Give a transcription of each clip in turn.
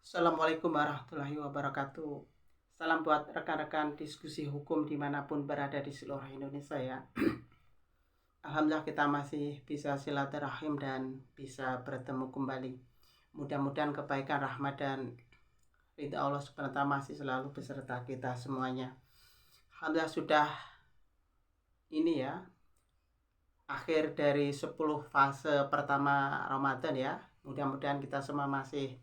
Assalamualaikum warahmatullahi wabarakatuh. Salam buat rekan-rekan diskusi hukum dimanapun berada di seluruh Indonesia ya. Alhamdulillah kita masih bisa silaturahim dan bisa bertemu kembali. Mudah-mudahan kebaikan, rahmat dan ridha Allah SWT masih selalu beserta kita semuanya. Alhamdulillah sudah ini ya, akhir dari 10 fase pertama Ramadan ya. Mudah-mudahan kita semua masih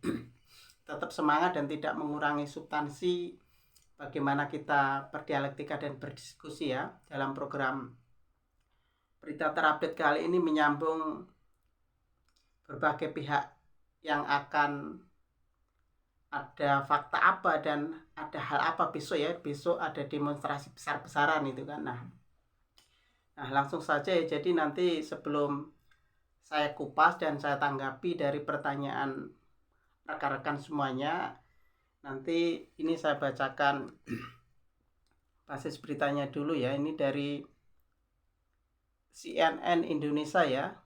tetap semangat dan tidak mengurangi substansi bagaimana kita berdialektika dan berdiskusi ya. Dalam program berita terupdate kali ini menyambung berbagai pihak yang akan ada fakta apa dan ada hal apa besok ya. Besok ada demonstrasi besar-besaran itu kan. Nah langsung saja ya. Jadi nanti sebelum saya kupas dan saya tanggapi dari pertanyaan rekan-rekan semuanya, nanti ini saya bacakan basis beritanya dulu ya. Ini dari CNN Indonesia ya.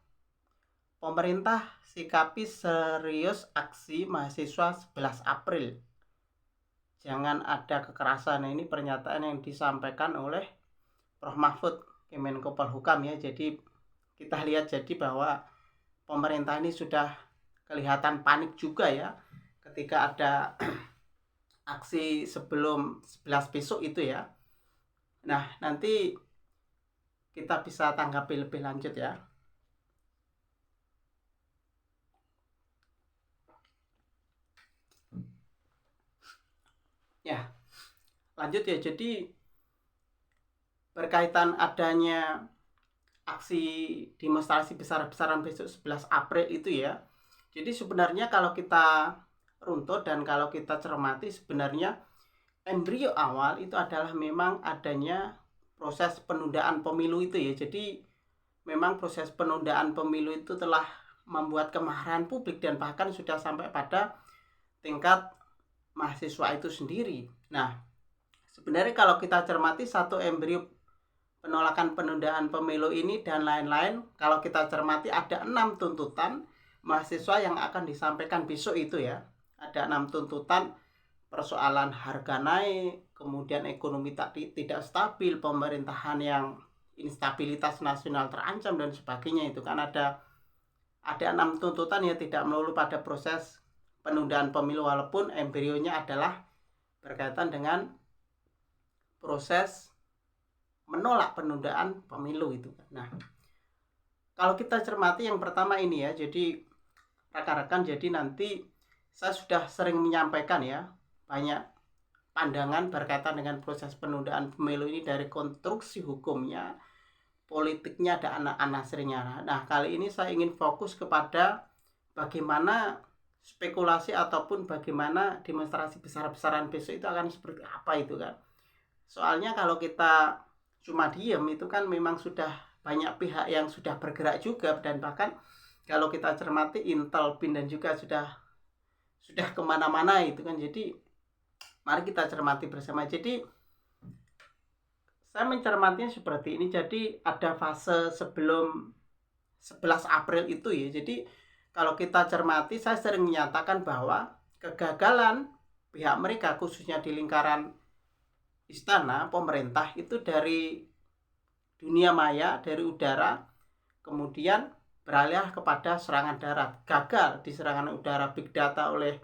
Pemerintah sikapi serius aksi mahasiswa 11 April. Jangan ada kekerasan. Ini pernyataan yang disampaikan oleh Prof. Mahfud Kemenko Polhukam ya. Jadi kita lihat jadi bahwa pemerintah ini sudah kelihatan panik juga ya ketika ada aksi sebelum 11 besok itu ya. Nah nanti kita bisa tanggapi lebih lanjut ya. Ya lanjut ya. Jadi berkaitan adanya aksi demonstrasi besar-besaran besok 11 April itu ya. Jadi sebenarnya kalau kita runtut dan kalau kita cermati, sebenarnya embrio awal itu adalah memang adanya proses penundaan pemilu itu ya. Jadi memang proses penundaan pemilu itu telah membuat kemarahan publik dan bahkan sudah sampai pada tingkat mahasiswa itu sendiri. Nah sebenarnya kalau kita cermati satu embrio penolakan penundaan pemilu ini dan lain-lain, kalau kita cermati ada 6 tuntutan mahasiswa yang akan disampaikan besok itu ya. Ada 6 tuntutan: persoalan harga naik, kemudian ekonomi tidak stabil, pemerintahan yang instabilitas nasional terancam dan sebagainya. Itu kan ada 6 tuntutan yang tidak melulu pada proses penundaan pemilu, walaupun embrionya adalah berkaitan dengan proses menolak penundaan pemilu itu. Nah kalau kita cermati yang pertama ini ya, jadi rekan-rekan, jadi nanti saya sudah sering menyampaikan ya banyak pandangan berkaitan dengan proses penundaan pemilu ini dari konstruksi hukumnya, politiknya, ada anak-anak seringnya. Nah kali ini saya ingin fokus kepada bagaimana spekulasi ataupun bagaimana demonstrasi besar-besaran besok itu akan seperti apa itu kan. Soalnya kalau kita cuma diem itu kan memang sudah banyak pihak yang sudah bergerak juga, dan bahkan kalau kita cermati Intel, BIN dan juga sudah kemana-mana itu kan. Jadi mari kita cermati bersama. Jadi saya mencermatinya seperti ini. Jadi ada fase sebelum 11 April itu ya. Jadi kalau kita cermati, saya sering menyatakan bahwa kegagalan pihak mereka khususnya di lingkaran istana pemerintah itu dari dunia maya, dari udara, kemudian beralih kepada serangan darat. Gagal di serangan udara, big data oleh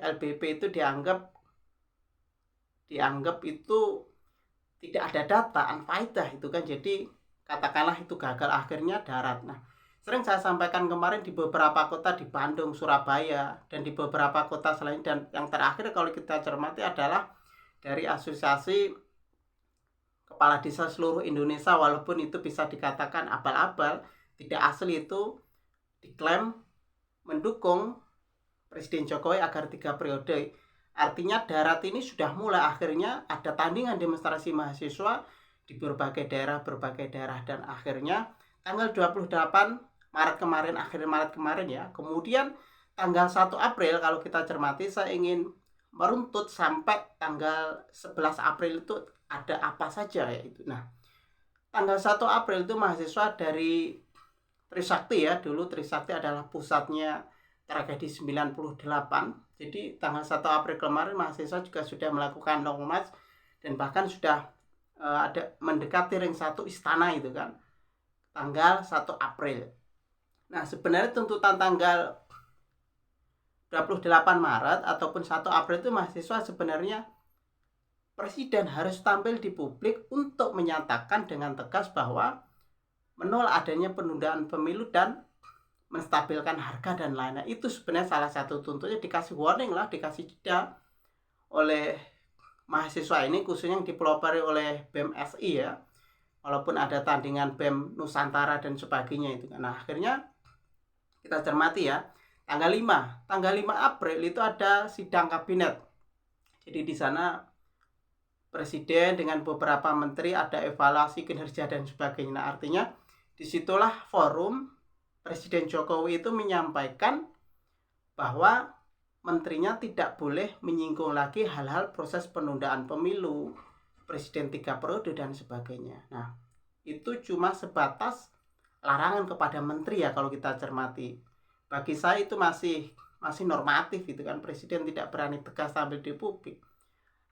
LBP itu dianggap itu tidak ada data, unfaedah itu kan. Jadi katakanlah itu gagal, akhirnya darat. Nah sering saya sampaikan kemarin di beberapa kota di Bandung, Surabaya, dan di beberapa kota selain. Dan yang terakhir kalau kita cermati adalah dari Asosiasi Kepala Desa seluruh Indonesia, walaupun itu bisa dikatakan abal-abal, tidak asli, itu diklaim mendukung Presiden Jokowi agar 3 periode. Artinya darat ini sudah mulai, akhirnya ada tandingan demonstrasi mahasiswa di berbagai daerah, dan akhirnya tanggal 28 Maret kemarin, akhir Maret kemarin ya. Kemudian tanggal 1 April kalau kita cermati, saya ingin meruntut sampai tanggal 11 April itu ada apa saja ya itu. Nah tanggal 1 April itu mahasiswa dari Trisakti ya, dulu Trisakti adalah pusatnya tragedi 98. Jadi tanggal 1 April kemarin mahasiswa juga sudah melakukan long march dan bahkan sudah ada mendekati ring 1 istana itu kan, tanggal 1 April. Nah, sebenarnya tuntutan tanggal 28 Maret ataupun 1 April itu mahasiswa sebenarnya presiden harus tampil di publik untuk menyatakan dengan tegas bahwa menolak adanya penundaan pemilu dan menstabilkan harga dan lainnya. Itu sebenarnya salah satu tuntutannya, dikasih warning lah, dikasih jeda oleh mahasiswa ini, khususnya yang dipelopori oleh BEM SI ya, walaupun ada tandingan BEM Nusantara dan sebagainya itu. Nah, akhirnya kita cermati ya, tanggal 5 April itu ada sidang kabinet. Jadi di sana presiden dengan beberapa menteri ada evaluasi kinerja dan sebagainya. Nah, artinya disitulah forum Presiden Jokowi itu menyampaikan bahwa menterinya tidak boleh menyinggung lagi hal-hal proses penundaan pemilu, presiden 3 periode dan sebagainya. Nah, itu cuma sebatas larangan kepada menteri ya kalau kita cermati. Bagi saya itu masih normatif gitu kan, presiden tidak berani tegas tampil di publik.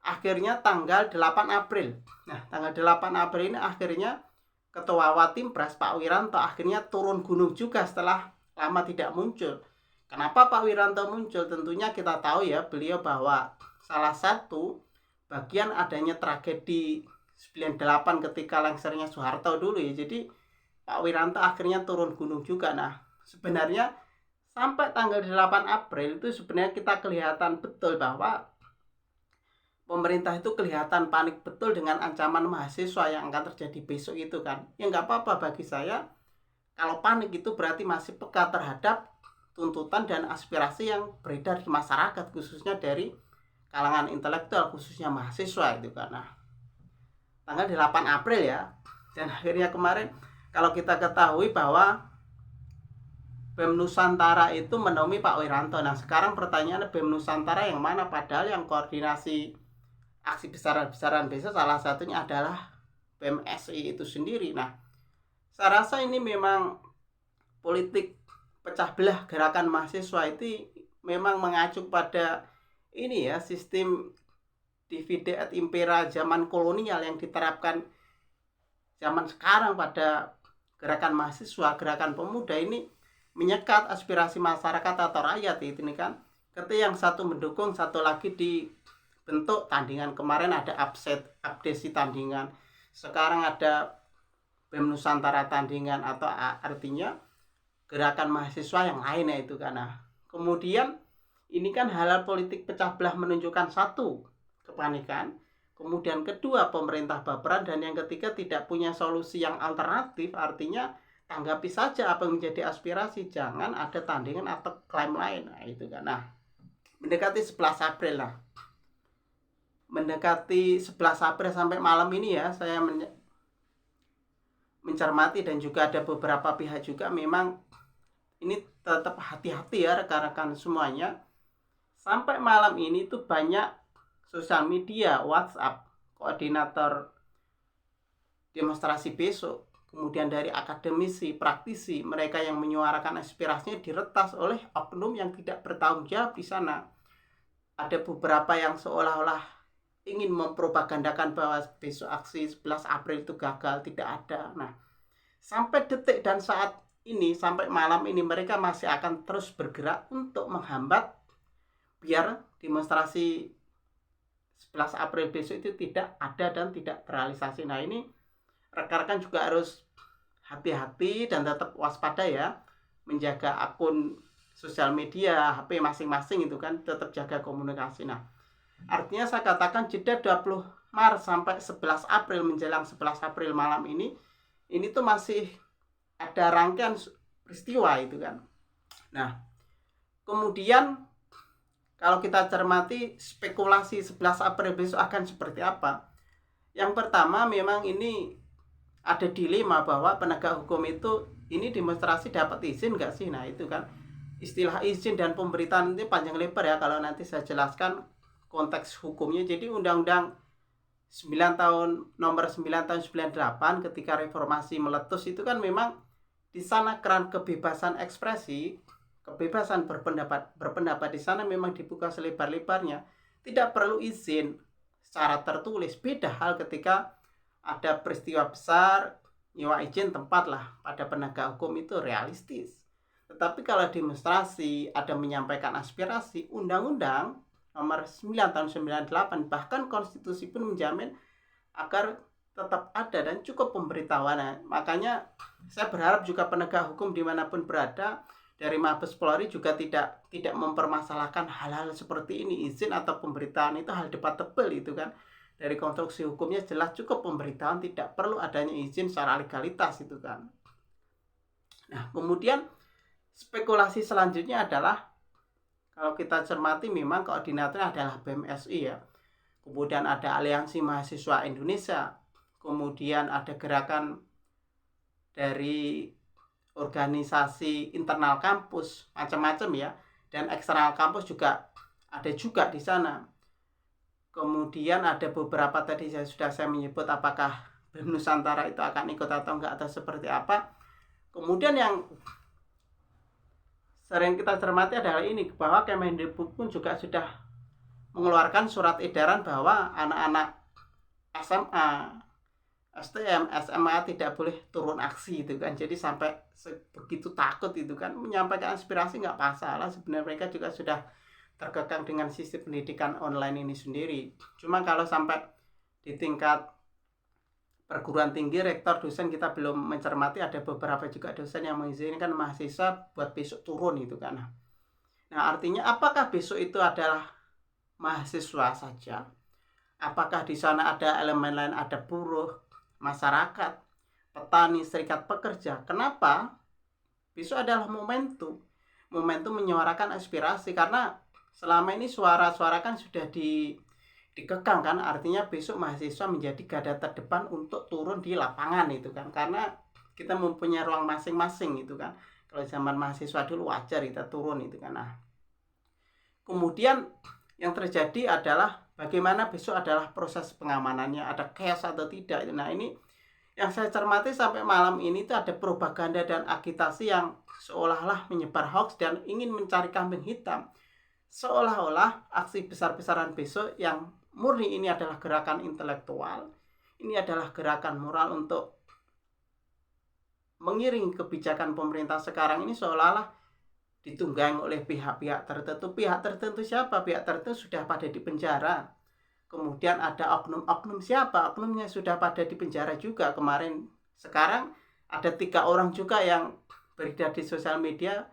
Akhirnya tanggal 8 April. Nah, tanggal 8 April ini akhirnya Ketua Watimpres Pak Wiranto akhirnya turun gunung juga setelah lama tidak muncul. Kenapa Pak Wiranto muncul? Tentunya kita tahu ya, beliau bahwa salah satu bagian adanya tragedi 98 ketika lengsernya Soeharto dulu ya. Jadi Pak Wiranto akhirnya turun gunung juga. Nah, sebenarnya sampai tanggal 8 April itu sebenarnya kita kelihatan betul bahwa pemerintah itu kelihatan panik betul dengan ancaman mahasiswa yang akan terjadi besok itu kan. Ya nggak apa-apa bagi saya, kalau panik itu berarti masih peka terhadap tuntutan dan aspirasi yang beredar di masyarakat, khususnya dari kalangan intelektual, khususnya mahasiswa itu kan. Nah, tanggal 8 April ya, dan akhirnya kemarin kalau kita ketahui bahwa BEM Nusantara itu menemui Pak Wiranto. Nah, sekarang pertanyaannya BEM Nusantara yang mana? Padahal yang koordinasi aksi besar-besaran besok salah satunya adalah BEM SI itu sendiri. Nah, saya rasa ini memang politik pecah belah gerakan mahasiswa itu memang mengacu pada ini ya, sistem divide et impera zaman kolonial yang diterapkan zaman sekarang pada gerakan mahasiswa, gerakan pemuda ini menyekat aspirasi masyarakat atau rakyat itu nih kan. Ketika yang satu mendukung, satu lagi dibentuk tandingan. Kemarin ada abdesi tandingan, sekarang ada BEM Nusantara tandingan, atau artinya gerakan mahasiswa yang lainnya itu kan. Nah, kemudian ini kan hal-hal politik pecah belah menunjukkan satu, kepanikan, kemudian kedua pemerintah baperan, dan yang ketiga tidak punya solusi yang alternatif. Artinya tanggapi saja apa yang menjadi aspirasi, jangan ada tandingan atau klaim lain. Nah, itu kan. Nah, mendekati 11 April lah. Mendekati 11 April sampai malam ini ya, saya mencermati dan juga ada beberapa pihak juga memang ini tetap hati-hati ya rekan-rekan semuanya. Sampai malam ini tuh banyak sosial media, WhatsApp, koordinator demonstrasi besok, kemudian dari akademisi, praktisi, mereka yang menyuarakan aspirasinya diretas oleh oknum yang tidak bertanggung jawab di sana. Ada beberapa yang seolah-olah ingin mempropagandakan bahwa besok aksi 11 April itu gagal, tidak ada. Nah, sampai detik dan saat ini, sampai malam ini mereka masih akan terus bergerak untuk menghambat biar demonstrasi 11 April besok itu tidak ada dan tidak terrealisasi. Nah, ini rekan-rekan juga harus hati-hati dan tetap waspada ya, menjaga akun sosial media HP masing-masing itu kan, tetap jaga komunikasi. Nah, artinya saya katakan jeda 20 Maret sampai 11 April menjelang 11 April malam ini tuh masih ada rangkaian peristiwa itu kan. Nah, kemudian kalau kita cermati spekulasi 11 April besok akan seperti apa. Yang pertama, memang ini ada dilema bahwa penegak hukum itu ini demonstrasi dapat izin nggak sih? Nah, itu kan istilah izin dan pemberitaan ini panjang lebar ya kalau nanti saya jelaskan konteks hukumnya. Jadi Undang-Undang 9 tahun nomor 9 tahun 98 ketika reformasi meletus itu kan memang di sana keran kebebasan ekspresi kebebasan berpendapat di sana memang dibuka selebar-lebarnya, tidak perlu izin secara tertulis. Beda hal ketika ada peristiwa besar, nyewa izin tempat lah, pada penegak hukum itu realistis. Tetapi kalau demonstrasi, ada menyampaikan aspirasi, Undang-Undang Nomor 9 Tahun 98, bahkan konstitusi pun menjamin agar tetap ada dan cukup pemberitahuan. Makanya saya berharap juga penegak hukum dimanapun berada, dari Mabes Polri juga tidak mempermasalahkan hal-hal seperti ini. Izin atau pemberitahuan itu hal debatable itu kan. Dari konstruksi hukumnya jelas cukup pemberitahuan, tidak perlu adanya izin secara legalitas itu kan. Nah, kemudian spekulasi selanjutnya adalah, kalau kita cermati memang koordinatornya adalah BMSI ya. Kemudian ada Aliansi Mahasiswa Indonesia. Kemudian ada gerakan dari organisasi internal kampus, macam-macam ya. Dan eksternal kampus juga ada juga di sana. Kemudian ada beberapa tadi sudah saya menyebut, apakah BEM Nusantara itu akan ikut atau enggak atau seperti apa. Kemudian yang sering kita cermati adalah ini, bahwa Kemendikbud pun juga sudah mengeluarkan surat edaran bahwa anak-anak SMA, STM, SMA tidak boleh turun aksi itu kan. Jadi sampai begitu takut itu kan, menyampaikan aspirasi nggak masalah. Sebenarnya mereka juga sudah terkekang dengan sistem pendidikan online ini sendiri. Cuma kalau sampai di tingkat perguruan tinggi, rektor, dosen, kita belum mencermati, ada beberapa juga dosen yang mengizinkan mahasiswa buat besok turun itu kan. Nah, artinya apakah besok itu adalah mahasiswa saja? Apakah di sana ada elemen lain, ada buruh, masyarakat, petani, serikat pekerja? Kenapa? Besok adalah momentum menyuarakan aspirasi, karena selama ini suara-suara kan sudah dikekang kan. Artinya besok mahasiswa menjadi garda terdepan untuk turun di lapangan itu kan, karena kita mempunyai ruang masing-masing itu kan. Kalau zaman mahasiswa dulu wajar kita turun itu kan. Nah, kemudian yang terjadi adalah bagaimana besok adalah proses pengamanannya, ada chaos atau tidak. Nah, ini yang saya cermati sampai malam ini itu ada propaganda dan agitasi yang seolah-olah menyebar hoax dan ingin mencari kambing hitam. Seolah-olah aksi besar-besaran besok yang murni ini adalah gerakan intelektual, ini adalah gerakan moral untuk mengiring kebijakan pemerintah sekarang ini, seolah-olah ditunggangi oleh pihak-pihak tertentu. Pihak tertentu siapa? Pihak tertentu sudah pada di penjara. Kemudian ada oknum-oknum siapa? Oknumnya sudah pada di penjara juga kemarin. Sekarang ada 3 orang juga yang beredar di sosial media.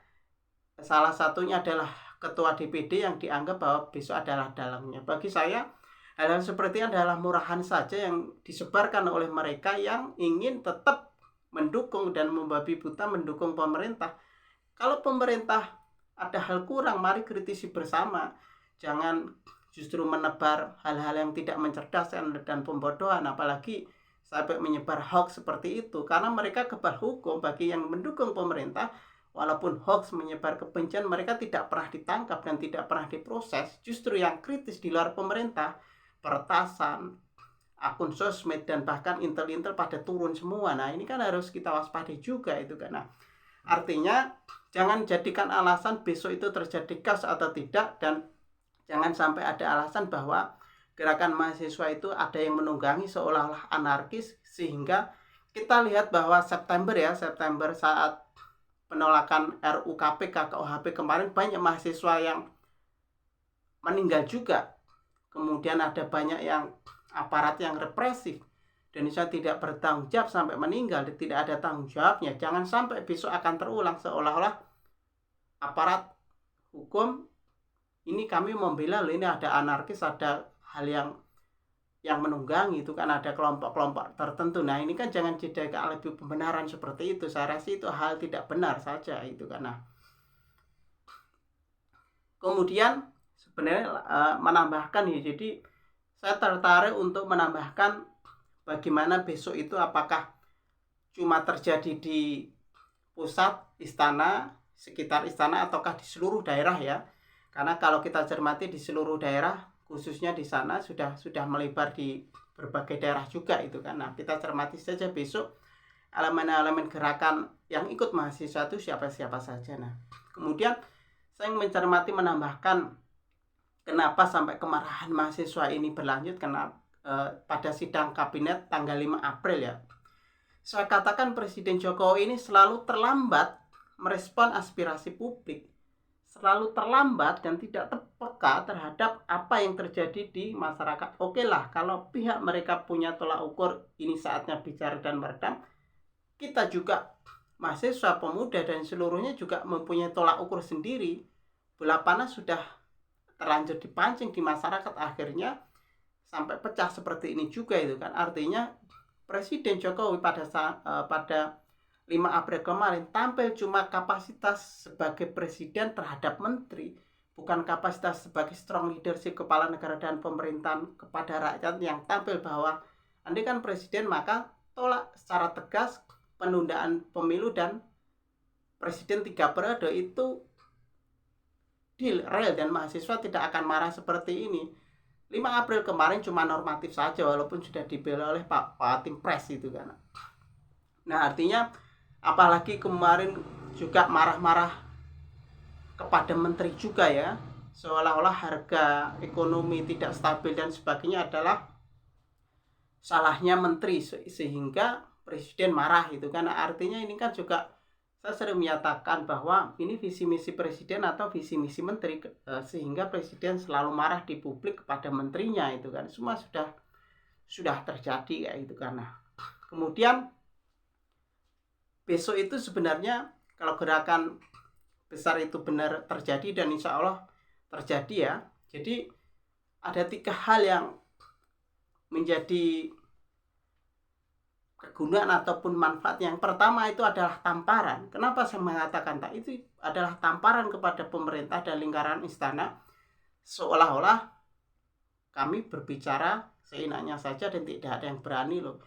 Salah satunya adalah ketua DPD yang dianggap bahwa besok adalah dalangnya. Bagi saya, hal-hal seperti adalah murahan saja yang disebarkan oleh mereka yang ingin tetap mendukung dan membabi buta mendukung pemerintah. Kalau pemerintah ada hal kurang, mari kritisi bersama. Jangan justru menebar hal-hal yang tidak mencerdaskan dan pembodohan, apalagi sampai menyebar hoax seperti itu. Karena mereka kebal hukum. Bagi yang mendukung pemerintah, walaupun hoax menyebar kebencian, mereka tidak pernah ditangkap dan tidak pernah diproses. Justru yang kritis di luar pemerintah, peretasan, akun sosmed, dan bahkan intel-intel pada turun semua. Nah, ini kan harus kita waspadai juga itu kan. Nah, artinya jangan jadikan alasan besok itu terjadi chaos atau tidak, dan jangan sampai ada alasan bahwa gerakan mahasiswa itu ada yang menunggangi seolah-olah anarkis, sehingga kita lihat bahwa September saat penolakan RUU KPK, KUHP kemarin, banyak mahasiswa yang meninggal juga. Kemudian ada banyak yang aparat yang represif, dan Indonesia tidak bertanggung jawab sampai meninggal, tidak ada tanggung jawabnya. Jangan sampai besok akan terulang seolah-olah aparat hukum ini kami membela loh, ini ada anarkis, ada hal yang menunggangi itu kan, ada kelompok-kelompok tertentu. Nah, ini kan jangan jadikan lebih pembenaran seperti itu. Saya rasa itu hal tidak benar saja itu kan. Nah, kemudian sebenarnya menambahkan ya, jadi saya tertarik untuk menambahkan bagaimana besok itu apakah cuma terjadi di pusat istana, sekitar istana, ataukah di seluruh daerah ya. Karena kalau kita cermati di seluruh daerah, khususnya di sana sudah melebar di berbagai daerah juga itu kan. Nah, kita cermati saja besok elemen-elemen gerakan yang ikut mahasiswa itu siapa-siapa saja. Nah, Kemudian saya mencermati menambahkan kenapa sampai kemarahan mahasiswa ini berlanjut karena pada sidang kabinet tanggal 5 April ya. Saya katakan Presiden Jokowi ini selalu terlambat merespon aspirasi publik, selalu terlambat dan tidak peka terhadap apa yang terjadi di masyarakat. Oke lah, kalau pihak mereka punya tolak ukur, ini saatnya bicara dan meredam. Kita juga mahasiswa, pemuda dan seluruhnya juga mempunyai tolak ukur sendiri. Bola panas sudah terlanjur dipancing di masyarakat, akhirnya sampai pecah seperti ini juga itu kan. Artinya Presiden Jokowi pada 5 April kemarin tampil cuma kapasitas sebagai presiden terhadap menteri, bukan kapasitas sebagai strong leadership kepala negara dan pemerintahan kepada rakyat, yang tampil bahwa andai kan presiden maka tolak secara tegas penundaan pemilu dan presiden 3 periode. Itu deal real dan mahasiswa tidak akan marah seperti ini. 5 April kemarin cuma normatif saja walaupun sudah dibela oleh Pak Tim Pres itu kan. Nah, artinya apalagi kemarin juga marah-marah kepada menteri juga ya, seolah-olah harga ekonomi tidak stabil dan sebagainya adalah salahnya menteri sehingga presiden marah itu kan. Artinya ini kan juga saya sering menyatakan bahwa ini visi misi presiden atau visi misi menteri, sehingga presiden selalu marah di publik kepada menterinya itu kan. Semua sudah terjadi kayak itu kan. Nah, kemudian besok itu sebenarnya kalau gerakan besar itu benar terjadi, dan insya Allah terjadi ya. Jadi ada 3 hal yang menjadi kegunaan ataupun manfaat. Yang pertama itu adalah tamparan. Kenapa saya mengatakan tak? Itu adalah tamparan kepada pemerintah dan lingkaran istana, seolah-olah kami berbicara seenaknya saja dan tidak ada yang berani loh.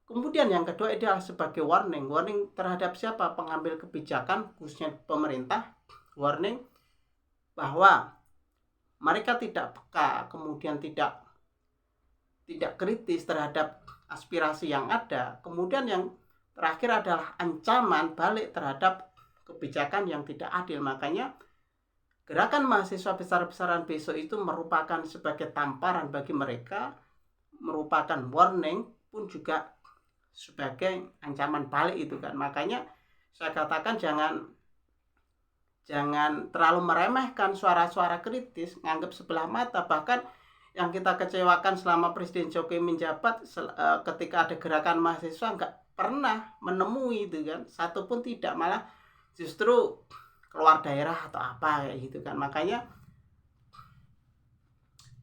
Kemudian yang kedua adalah sebagai warning terhadap siapa? Pengambil kebijakan, khususnya pemerintah. Warning bahwa mereka tidak peka, kemudian tidak kritis terhadap aspirasi yang ada. Kemudian yang terakhir adalah ancaman balik terhadap kebijakan yang tidak adil. Makanya gerakan mahasiswa besar-besaran besok itu merupakan sebagai tamparan bagi mereka, merupakan warning pun juga sebagai ancaman balik itu kan. Makanya saya katakan jangan terlalu meremehkan suara-suara kritis, nganggap sebelah mata. Bahkan yang kita kecewakan selama Presiden Jokowi menjabat, ketika ada gerakan mahasiswa nggak pernah menemui itu kan, satu pun tidak, malah justru keluar daerah atau apa kayak gitu kan. Makanya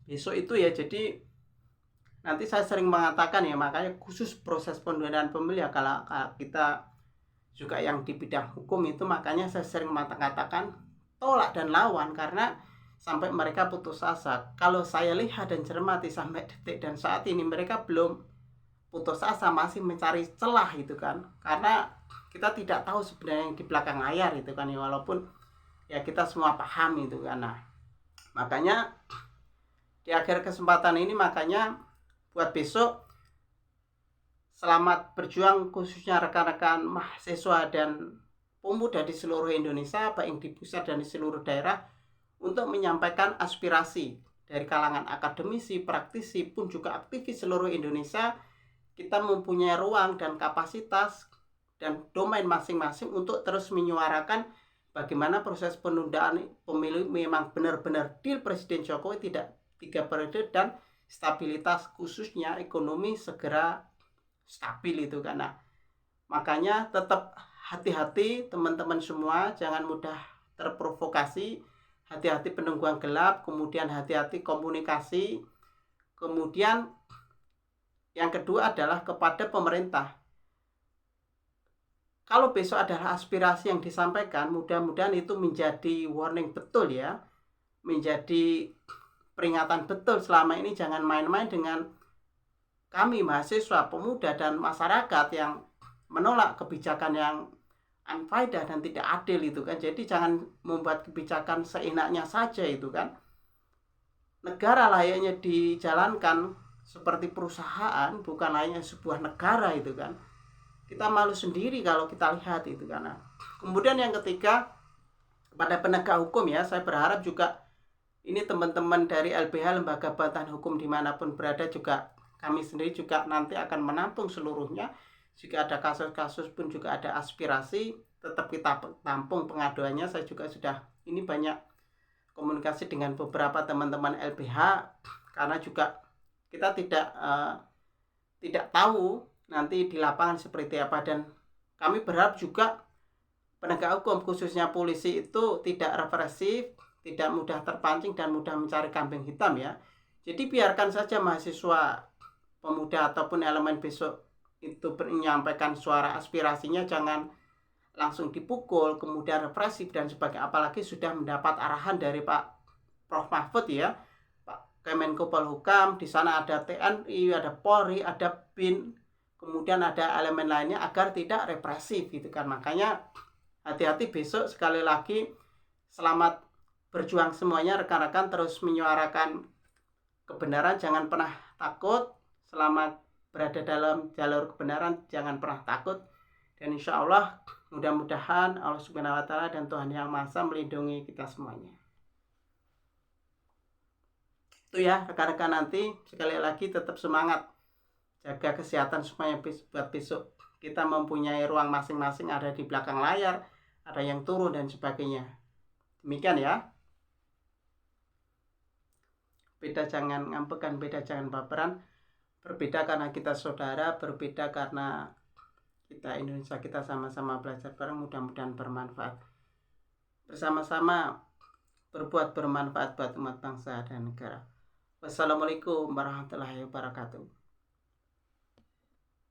besok itu ya, jadi nanti saya sering mengatakan ya, makanya khusus proses penundaan pemilu ya, kalau kita juga yang di bidang hukum itu, makanya saya sering mengatakan tolak dan lawan, karena sampai mereka putus asa. Kalau saya lihat dan cermati sampai detik dan saat ini, mereka belum putus asa, masih mencari celah itu kan. Karena kita tidak tahu sebenarnya yang di belakang layar itu kan ya, walaupun ya kita semua paham itu kan. Nah, makanya di akhir kesempatan ini, makanya buat besok, selamat berjuang khususnya rekan-rekan mahasiswa dan pemuda di seluruh Indonesia, baik di pusat dan di seluruh daerah, untuk menyampaikan aspirasi dari kalangan akademisi, praktisi, pun juga aktivis seluruh Indonesia. Kita mempunyai ruang dan kapasitas dan domain masing-masing untuk terus menyuarakan bagaimana proses penundaan pemilu memang benar-benar deal Presiden Jokowi tidak 3 periode, dan stabilitas khususnya ekonomi segera stabil itu kan. Nah, makanya tetap hati-hati teman-teman semua, jangan mudah terprovokasi, hati-hati penungguan gelap, kemudian hati-hati komunikasi. Kemudian yang kedua adalah kepada pemerintah. Kalau besok adalah aspirasi yang disampaikan, mudah-mudahan itu menjadi warning betul ya, menjadi peringatan betul. Selama ini jangan main-main dengan kami mahasiswa, pemuda dan masyarakat yang menolak kebijakan yang unfaedah dan tidak adil itu kan. Jadi jangan membuat kebijakan seenaknya saja itu kan. Negara layaknya dijalankan seperti perusahaan, bukan layaknya sebuah negara itu kan. Kita malu sendiri kalau kita lihat itu kan. Nah, kemudian yang ketiga, kepada penegak hukum ya. Saya berharap juga ini teman-teman dari LBH, Lembaga Bantuan Hukum dimanapun berada, juga kami sendiri juga nanti akan menampung seluruhnya. Jika ada kasus-kasus pun juga ada aspirasi, tetap kita tampung pengaduannya. Saya juga sudah ini banyak komunikasi dengan beberapa teman-teman LBH, karena juga kita tidak tahu nanti di lapangan seperti apa, dan kami berharap juga penegak hukum khususnya polisi itu tidak represif, tidak mudah terpancing dan mudah mencari kambing hitam ya. Jadi biarkan saja mahasiswa, pemuda ataupun elemen besok itu menyampaikan suara aspirasinya, jangan langsung dipukul kemudian represif dan sebagainya, apalagi sudah mendapat arahan dari Pak Prof Mahfud ya, Pak Kemenko Polhukam. Di sana ada TNI, ada Polri, ada BIN, kemudian ada elemen lainnya agar tidak represif gitu kan. Makanya hati-hati besok. Sekali lagi, selamat berjuang semuanya rekan-rekan, terus menyuarakan kebenaran, jangan pernah takut. Selamat berada dalam jalur kebenaran, jangan pernah takut. Dan insya Allah mudah-mudahan Allah Subhanahu wa Ta'ala dan Tuhan Yang Maha Esa melindungi kita semuanya. Itu ya rekan-rekan, nanti sekali lagi tetap semangat, jaga kesehatan supaya buat besok kita mempunyai ruang masing-masing, ada di belakang layar, ada yang turun dan sebagainya. Demikian ya. Beda jangan ngambekan, beda jangan baperan. Berbeda karena kita saudara, berbeda karena kita Indonesia, kita sama-sama belajar bareng, mudah-mudahan bermanfaat. Bersama-sama berbuat bermanfaat buat umat bangsa dan negara. Wassalamualaikum warahmatullahi wabarakatuh.